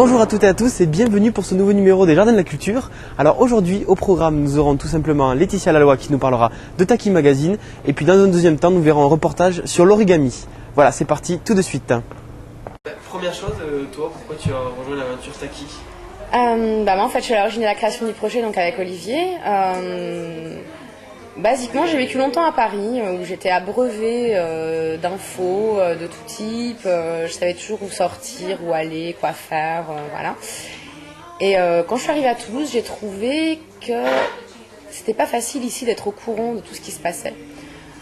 Bonjour à toutes et à tous et bienvenue pour ce nouveau numéro des Jardins de la Culture. Alors aujourd'hui au programme nous aurons tout simplement Laetitia Laloy qui nous parlera de Taki Magazine et puis dans un deuxième temps nous verrons un reportage sur l'origami. Voilà, c'est parti tout de suite. Première chose, toi, pourquoi tu as rejoint l'aventure Taki? Moi en fait je suis à l'origine de la création du projet donc avec Olivier. Basiquement, j'ai vécu longtemps à Paris où j'étais abreuvée d'infos de tout type. Je savais toujours où sortir, où aller, quoi faire, voilà. Et quand je suis arrivée à Toulouse, j'ai trouvé que c'était pas facile ici d'être au courant de tout ce qui se passait.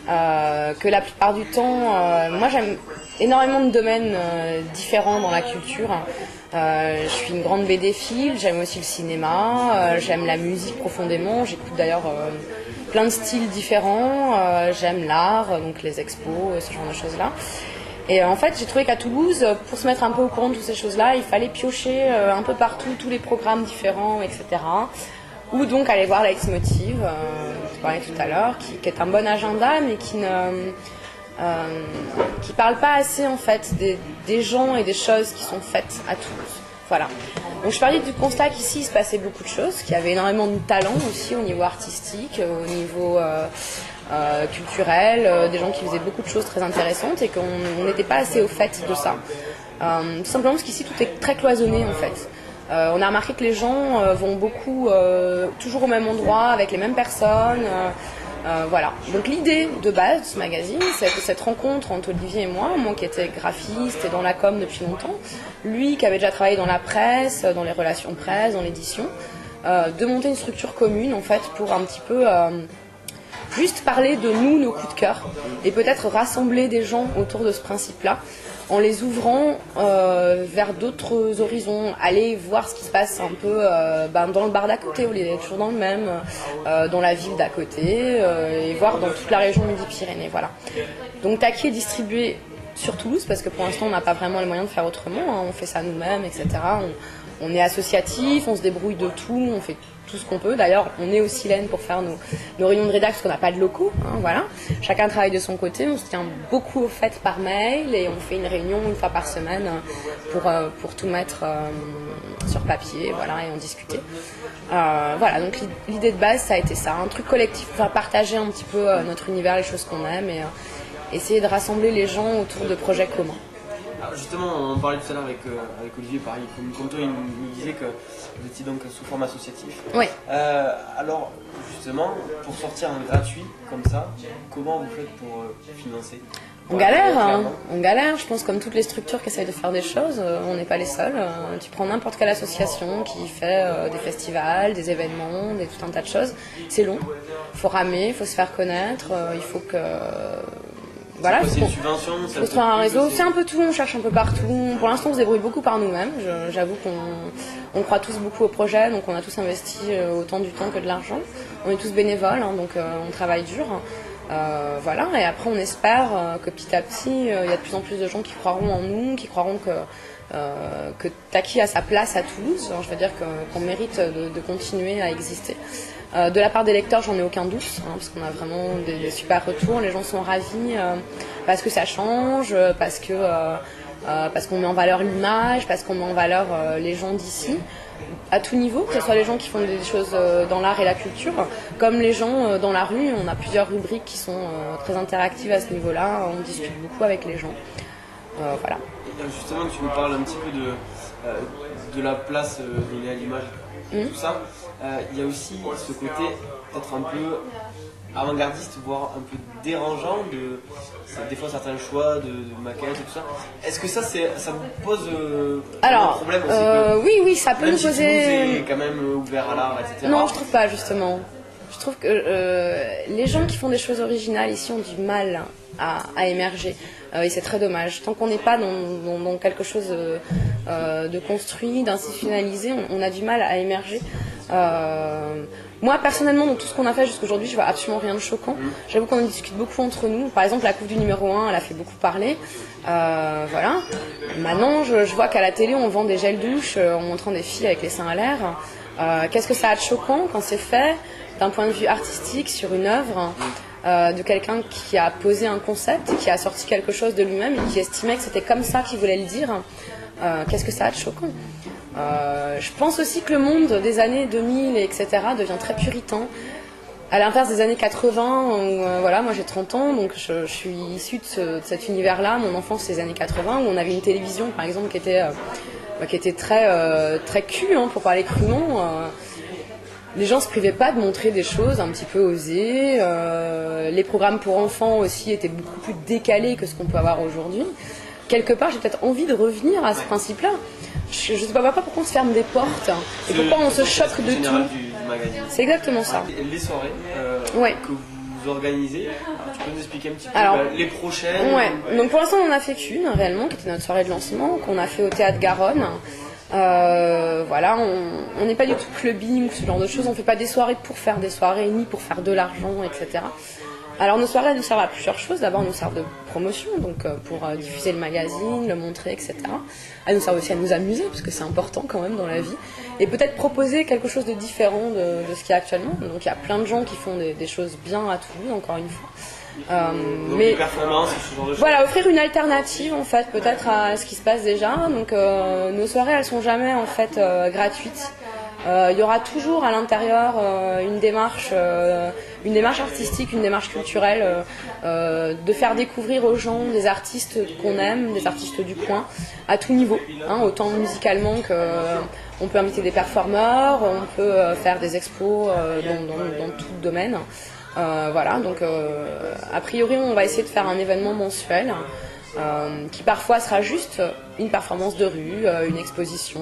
Que la plupart du temps, moi j'aime énormément de domaines différents dans la culture. Je suis une grande BD-phile, j'aime aussi le cinéma, j'aime la musique profondément, j'écoute d'ailleurs plein de styles différents, j'aime l'art, donc les expos, ce genre de choses-là. Et en fait, j'ai trouvé qu'à Toulouse, pour se mettre un peu au courant de toutes ces choses-là, il fallait piocher un peu partout tous les programmes différents, etc. Ou donc aller voir la Leitmotiv, je parlais tout à l'heure, qui est un bon agenda, mais qui parle pas assez en fait des gens et des choses qui sont faites à Toulouse. Voilà. Donc je parlais du constat qu'ici il se passait beaucoup de choses, qu'il y avait énormément de talents aussi au niveau artistique, au niveau culturel, des gens qui faisaient beaucoup de choses très intéressantes et qu'on n'était pas assez au fait de ça. Tout simplement parce qu'ici tout est très cloisonné en fait. On a remarqué que les gens vont beaucoup toujours au même endroit avec les mêmes personnes. Voilà. Donc l'idée de base de ce magazine, c'est que cette rencontre entre Olivier et moi qui était graphiste et dans la com depuis longtemps, lui qui avait déjà travaillé dans la presse, dans les relations presse, dans l'édition, de monter une structure commune en fait pour un petit peu juste parler de nous, nos coups de cœur, et peut-être rassembler des gens autour de ce principe-là, en les ouvrant vers d'autres horizons, aller voir ce qui se passe un peu dans le bar d'à côté, au lieu d'être toujours dans le même, dans la ville d'à côté, et voir dans toute la région Midi-Pyrénées. Voilà. Donc Taki est distribué sur Toulouse, parce que pour l'instant on n'a pas vraiment les moyens de faire autrement, hein. On fait ça nous-mêmes, etc. On est associatif, on se débrouille de tout, on fait tout ce qu'on peut. D'ailleurs, on est au Silène pour faire nos réunions de rédac parce qu'on n'a pas de locaux. Hein, voilà. Chacun travaille de son côté. On se tient beaucoup au fait par mail et on fait une réunion une fois par semaine pour tout mettre sur papier, voilà, et en discuter. Voilà. Donc l'idée de base, ça a été ça, un truc collectif pour faire partager un petit peu notre univers, les choses qu'on aime et essayer de rassembler les gens autour de projets communs. Alors justement, on parlait tout à l'heure avec Olivier, pareil, comme toi, il nous disait que vous étiez donc sous forme associatif. Oui. Alors, justement, pour sortir un gratuit comme ça, comment vous faites pour financer? On galère, hein. On galère, je pense, comme toutes les structures qui essayent de faire des choses, on n'est pas les seuls. Tu prends n'importe quelle association qui fait des festivals, des événements, tout un tas de choses, c'est long. Il faut ramer, il faut se faire connaître, il faut que... Voilà, c'est une subvention, construire un réseau, c'est un peu tout, on cherche un peu partout. Pour l'instant, on se débrouille beaucoup par nous-mêmes. J'avoue qu'on croit tous beaucoup au projet, donc on a tous investi autant du temps que de l'argent. On est tous bénévoles, hein, donc on travaille dur. Voilà, et après on espère que petit à petit, il y a de plus en plus de gens qui croiront en nous, qui croiront que Taki a sa place à Toulouse. Alors, je veux dire qu'on mérite de continuer à exister. De la part des lecteurs, j'en ai aucun doute, hein, parce qu'on a vraiment des super retours. Les gens sont ravis parce que ça change, parce qu'on met en valeur l'image, parce qu'on met en valeur les gens d'ici, à tout niveau, que ce soit les gens qui font des choses dans l'art et la culture, comme les gens dans la rue. On a plusieurs rubriques qui sont très interactives à ce niveau-là. On discute beaucoup avec les gens. Voilà. Justement, tu nous parles un petit peu de la place donnée à l'image, tout ça. Il y a aussi ce côté peut-être un peu avant-gardiste, voire un peu dérangeant des fois certains choix de maquettes et tout ça. Est-ce que ça vous pose un problème aussi Oui, ça peut nous poser... Toulouse est quand même ouvert à l'art, etc. Non, je trouve pas, justement. Je trouve que les gens qui font des choses originales ici ont du mal à émerger. Et c'est très dommage. Tant qu'on n'est pas dans quelque chose de construit, d'institutionnalisé, on a du mal à émerger. Moi, personnellement, dans tout ce qu'on a fait jusqu'aujourd'hui, je vois absolument rien de choquant. J'avoue qu'on en discute beaucoup entre nous. Par exemple, la couve du numéro 1, elle a fait beaucoup parler. Voilà. Maintenant, je vois qu'à la télé, on vend des gels douche en montrant des filles avec les seins à l'air. Qu'est-ce que ça a de choquant quand c'est fait d'un point de vue artistique sur une œuvre de quelqu'un qui a posé un concept, qui a sorti quelque chose de lui-même et qui estimait que c'était comme ça qu'il voulait le dire? Qu'est-ce que ça a de choquant? Je pense aussi que le monde des années 2000, etc., devient très puritain. À l'inverse des années 80, où, voilà, moi j'ai 30 ans, donc je suis issue de cet univers-là. Mon enfance, c'est les années 80, où on avait une télévision, par exemple, qui était très cul, hein, pour parler crûment. Les gens se privaient pas de montrer des choses un petit peu osées. Les programmes pour enfants aussi étaient beaucoup plus décalés que ce qu'on peut avoir aujourd'hui. Quelque part, j'ai peut-être envie de revenir à ce principe-là. Je ne sais pas pourquoi on se ferme des portes et pourquoi on se choque de tout. C'est exactement ça. Les soirées que vous organisez, alors, tu peux nous expliquer un petit peu les prochaines? Ouais. Donc pour l'instant, on en a fait qu'une réellement, qui était notre soirée de lancement, qu'on a fait au Théâtre Garonne. Voilà, on n'est pas du tout clubbing ou ce genre de choses. On fait pas des soirées pour faire des soirées, ni pour faire de l'argent, etc. Alors nos soirées nous servent à plusieurs choses. D'abord, nous servent de promotion, donc pour diffuser le magazine, le montrer, etc. Elles nous servent aussi à nous amuser, parce que c'est important quand même dans la vie. Et peut-être proposer quelque chose de différent de ce qu'il y a actuellement. Donc il y a plein de gens qui font des choses bien à Toulouse, encore une fois. Donc mais performances, ce genre de choses. Voilà, offrir une alternative en fait peut-être à ce qui se passe déjà. Donc nos soirées elles sont jamais en fait gratuites. Il y aura toujours à l'intérieur une démarche artistique, une démarche culturelle, de faire découvrir aux gens des artistes qu'on aime, des artistes du coin, à tout niveau, hein, autant musicalement que on peut inviter des performeurs, on peut faire des expos dans tout domaine. Voilà, donc a priori on va essayer de faire un événement mensuel qui parfois sera juste une performance de rue, une exposition,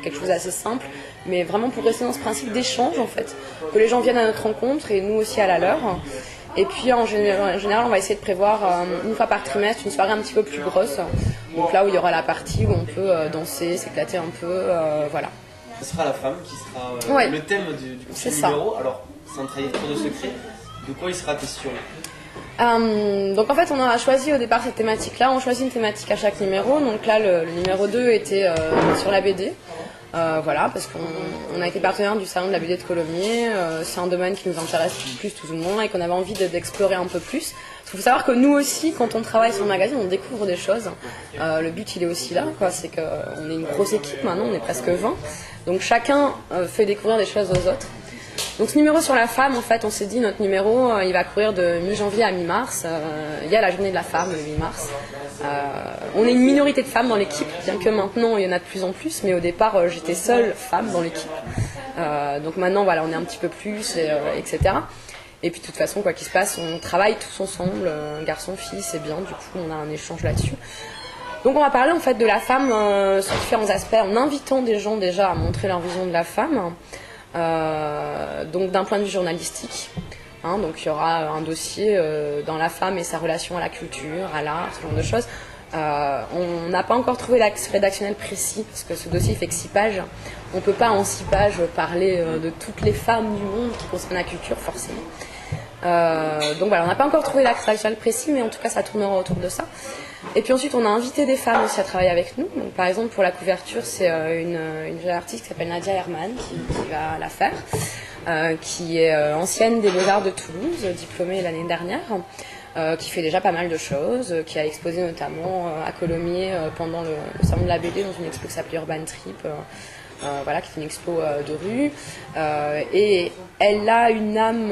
quelque chose d'assez simple, mais vraiment pour rester dans ce principe d'échange en fait, que les gens viennent à notre rencontre et nous aussi à la leur. Et puis en général on va essayer de prévoir une fois par trimestre une soirée un petit peu plus grosse, donc là où il y aura la partie où on peut danser, s'éclater un peu, voilà. Ce sera la femme qui sera le thème du prochain numéro, alors sans trahir trop de secret. De quoi il sera question? Donc en fait on a choisi au départ cette thématique-là, on choisit une thématique à chaque numéro, donc là le numéro 2 était sur la BD, voilà, parce qu'on a été partenaire du salon de la BD de Colomiers, c'est un domaine qui nous intéresse plus tout ou moins et qu'on avait envie d'explorer un peu plus. Il faut savoir que nous aussi, quand on travaille sur le magazine, on découvre des choses, le but il est aussi là, quoi. C'est qu'on est une grosse équipe maintenant, on est presque 20, donc chacun fait découvrir des choses aux autres. Donc ce numéro sur la femme, en fait, on s'est dit notre numéro, il va courir de mi-janvier à mi-mars. Il y a la journée de la femme le 8 mars. On est une minorité de femmes dans l'équipe, bien que maintenant il y en a de plus en plus, mais au départ j'étais seule femme dans l'équipe. Donc maintenant voilà, on est un petit peu plus, etc. Et puis de toute façon, quoi qu'il se passe, on travaille tous ensemble, garçon, fille, c'est bien, du coup on a un échange là-dessus. Donc on va parler en fait de la femme sur différents aspects, en invitant des gens déjà à montrer leur vision de la femme. Donc d'un point de vue journalistique, hein, donc il y aura un dossier dans la femme et sa relation à la culture, à l'art, ce genre de choses. On n'a pas encore trouvé l'axe rédactionnel précis parce que ce dossier fait que 6 pages. On ne peut pas en 6 pages parler de toutes les femmes du monde qui concernent la culture forcément. Donc voilà, on n'a pas encore trouvé l'axe rédactionnel précis, mais en tout cas ça tournera autour de ça. Et puis ensuite on a invité des femmes aussi à travailler avec nous. Donc, par exemple pour la couverture c'est une jeune artiste qui s'appelle Nadia Herman qui va la faire, qui est ancienne des Beaux-Arts de Toulouse, diplômée l'année dernière, qui fait déjà pas mal de choses, qui a exposé notamment à Colomiers pendant le salon de la BD dans une expo qui s'appelait Urban Trip, voilà, qui est une expo de rue, et elle a une âme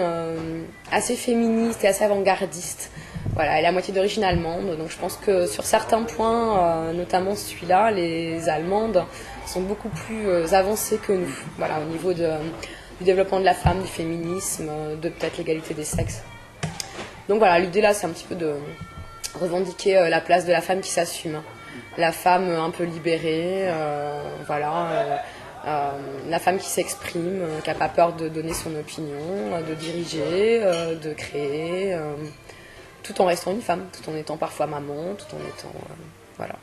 assez féministe et assez avant-gardiste. Voilà, elle est à moitié d'origine allemande, donc je pense que sur certains points, notamment celui-là, les Allemandes sont beaucoup plus avancées que nous, voilà, au niveau du développement de la femme, du féminisme, de peut-être l'égalité des sexes. Donc voilà, l'idée là, c'est un petit peu de revendiquer la place de la femme qui s'assume, la femme un peu libérée, voilà, la femme qui s'exprime, qui n'a pas peur de donner son opinion, de diriger, de créer, tout en restant une femme, tout en étant parfois maman, tout en étant... voilà.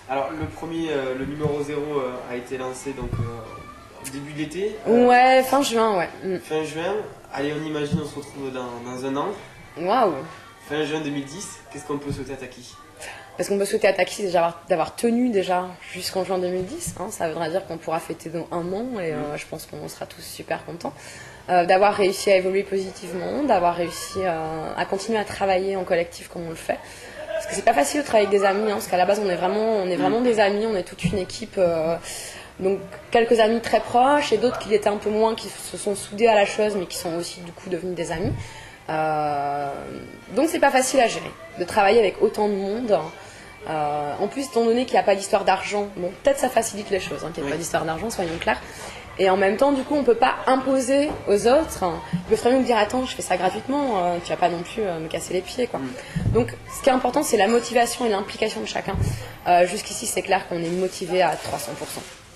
Alors le numéro 0 a été lancé donc début de l'été. Ouais, fin juin, ouais. Fin juin, allez on imagine on se retrouve dans un an. Waouh. Fin juin 2010, qu'est-ce qu'on peut souhaiter à Taki? Parce qu'on peut souhaiter à Taki, c'est déjà d'avoir tenu déjà jusqu'en juin 2010, hein, ça voudra dire qu'on pourra fêter dans un an et je pense qu'on sera tous super contents. D'avoir réussi à évoluer positivement, d'avoir réussi à continuer à travailler en collectif comme on le fait. Parce que c'est pas facile de travailler avec des amis, hein, parce qu'à la base on est vraiment des amis, on est toute une équipe Donc quelques amis très proches et d'autres qui l'étaient un peu moins, qui se sont soudés à la chose mais qui sont aussi du coup devenus des amis. Donc c'est pas facile à gérer de travailler avec autant de monde. En plus, étant donné qu'il n'y a pas d'histoire d'argent, bon, peut-être ça facilite les choses, qu'il n'y a pas d'histoire d'argent, soyons clairs. Et en même temps, du coup, on ne peut pas imposer aux autres. Ils peuvent très bien nous dire attends, je fais ça gratuitement, tu vas pas non plus me casser les pieds, quoi. Donc, ce qui est important, c'est la motivation et l'implication de chacun. Jusqu'ici, c'est clair qu'on est motivé à 300%.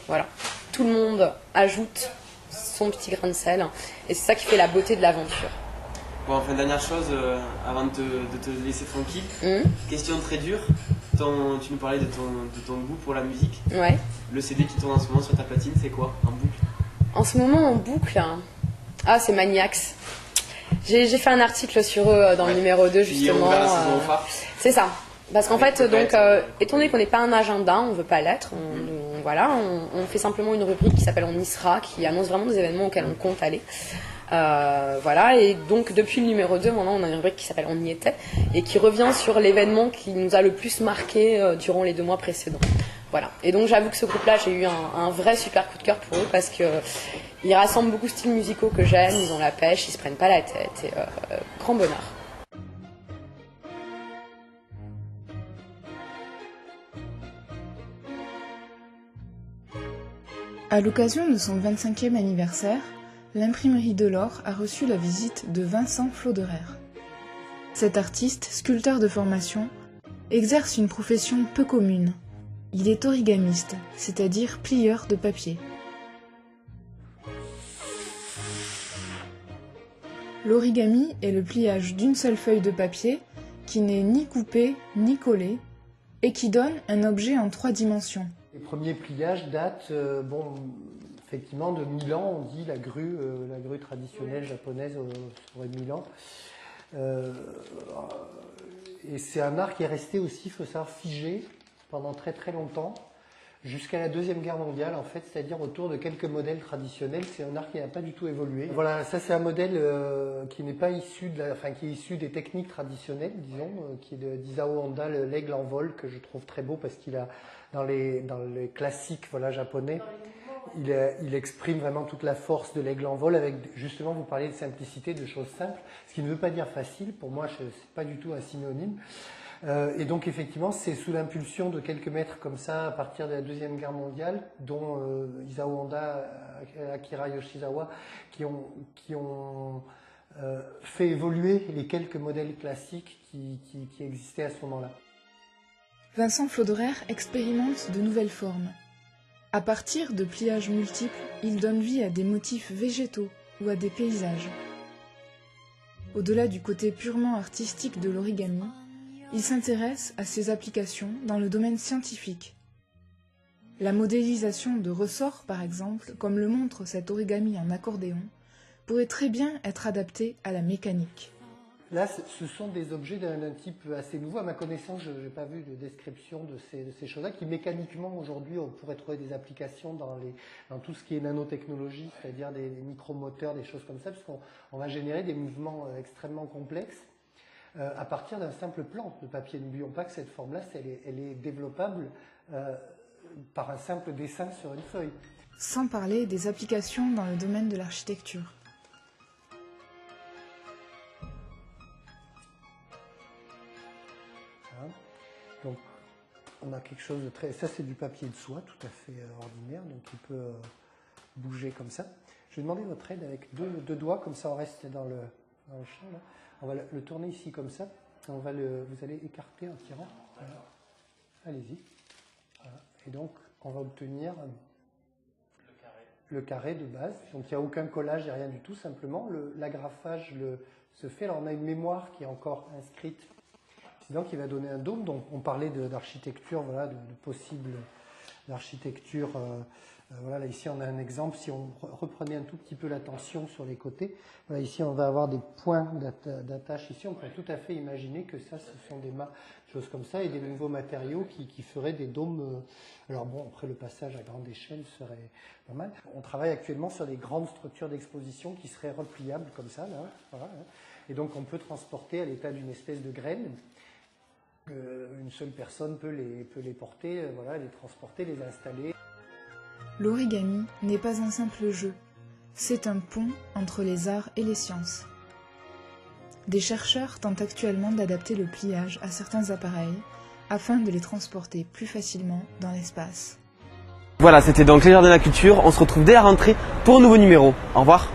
Voilà. Tout le monde ajoute son petit grain de sel, et c'est ça qui fait la beauté de l'aventure. Bon, enfin, dernière chose, avant de te laisser tranquille, question très dure. Tu nous parlais de ton goût pour la musique. Ouais. Le CD qui tourne en ce moment sur ta platine, c'est quoi, en boucle? En ce moment, en boucle, ah, c'est Maniacs. J'ai fait un article sur eux dans le numéro 2, justement. C'est ça. Parce qu'en fait, donc, étant donné qu'on n'est pas un agenda, on ne veut pas l'être, on fait simplement une rubrique qui s'appelle On y sera, qui annonce vraiment des événements auxquels on compte aller. Et donc depuis le numéro 2, maintenant on a une rubrique qui s'appelle On y était et qui revient sur l'événement qui nous a le plus marqué durant les 2 mois précédents. Voilà. Et donc j'avoue que ce groupe-là, j'ai eu un vrai super coup de cœur pour eux parce qu'ils rassemblent beaucoup de styles musicaux que j'aime, ils ont la pêche, ils se prennent pas la tête et grand bonheur. À l'occasion de son 25e anniversaire, l'imprimerie Delors a reçu la visite de Vincent Floderer. Cet artiste, sculpteur de formation, exerce une profession peu commune. Il est origamiste, c'est-à-dire plieur de papier. L'origami est le pliage d'une seule feuille de papier qui n'est ni coupée ni collée et qui donne un objet en 3 dimensions. Les premiers pliages datent, effectivement, de 1000 ans, on dit la grue traditionnelle japonaise aurait 1000 ans. Et c'est un art qui est resté aussi, il faut savoir, figé pendant très très longtemps, jusqu'à la Deuxième Guerre mondiale, en fait, c'est-à-dire autour de quelques modèles traditionnels. C'est un art qui n'a pas du tout évolué. Voilà, ça c'est un modèle qui n'est pas issu qui est issu des techniques traditionnelles, disons, qui est d'Isao Honda, l'aigle en vol, que je trouve très beau parce qu'il a dans les classiques japonais, il exprime vraiment toute la force de l'aigle en vol avec, justement, vous parlez de simplicité, de choses simples, ce qui ne veut pas dire facile, pour moi c'est pas du tout un synonyme. Et donc effectivement c'est sous l'impulsion de quelques maîtres comme ça à partir de la Deuxième Guerre mondiale, dont Isao Honda, Akira Yoshizawa, qui ont fait évoluer les quelques modèles classiques qui existaient à ce moment-là. Vincent Floderer expérimente de nouvelles formes. À partir de pliages multiples, il donne vie à des motifs végétaux ou à des paysages. Au-delà du côté purement artistique de l'origami, il s'intéresse à ses applications dans le domaine scientifique. La modélisation de ressorts, par exemple, comme le montre cet origami en accordéon, pourrait très bien être adaptée à la mécanique. Là, ce sont des objets d'un type assez nouveau. À ma connaissance, je n'ai pas vu de description de ces choses-là, qui mécaniquement, aujourd'hui, on pourrait trouver des applications dans tout ce qui est nanotechnologie, c'est-à-dire des micromoteurs, des choses comme ça, parce qu'on va générer des mouvements extrêmement complexes à partir d'un simple plan de papier. N'oublions pas que cette forme-là, elle est développable par un simple dessin sur une feuille. Sans parler des applications dans le domaine de l'architecture. Donc, on a quelque chose de très... Ça, c'est du papier de soie, tout à fait ordinaire, donc il peut bouger comme ça. Je vais demander votre aide avec deux doigts, comme ça on reste dans le champ. Là. On va le tourner ici comme ça. Vous allez écarter en tirant. Voilà. Allez-y. Voilà. Et donc, on va obtenir le carré de base. Donc, il n'y a aucun collage, il n'y a rien du tout. Simplement, l'agrafage se fait. Alors, on a une mémoire qui est encore inscrite. Donc, il va donner un dôme. Donc, on parlait d'architecture, de possible d'architecture. Là, ici, on a un exemple. Si on reprenait un tout petit peu la tension sur les côtés, voilà, ici, on va avoir des points d'attache. Ici, on peut tout à fait imaginer que ça, ce sont des choses comme ça et des nouveaux matériaux qui feraient des dômes. Alors bon, après, le passage à grande échelle serait pas mal. On travaille actuellement sur des grandes structures d'exposition qui seraient repliables comme ça, là. Voilà. Et donc, on peut transporter à l'état d'une espèce de graine. Une seule personne peut les porter, les transporter, les installer. l'origami n'est pas un simple jeu, c'est un pont entre les arts et les sciences. Des chercheurs tentent actuellement d'adapter le pliage à certains appareils afin de les transporter plus facilement dans l'espace. Voilà, c'était donc Les Jardins de la Culture. On se retrouve dès la rentrée pour un nouveau numéro. Au revoir.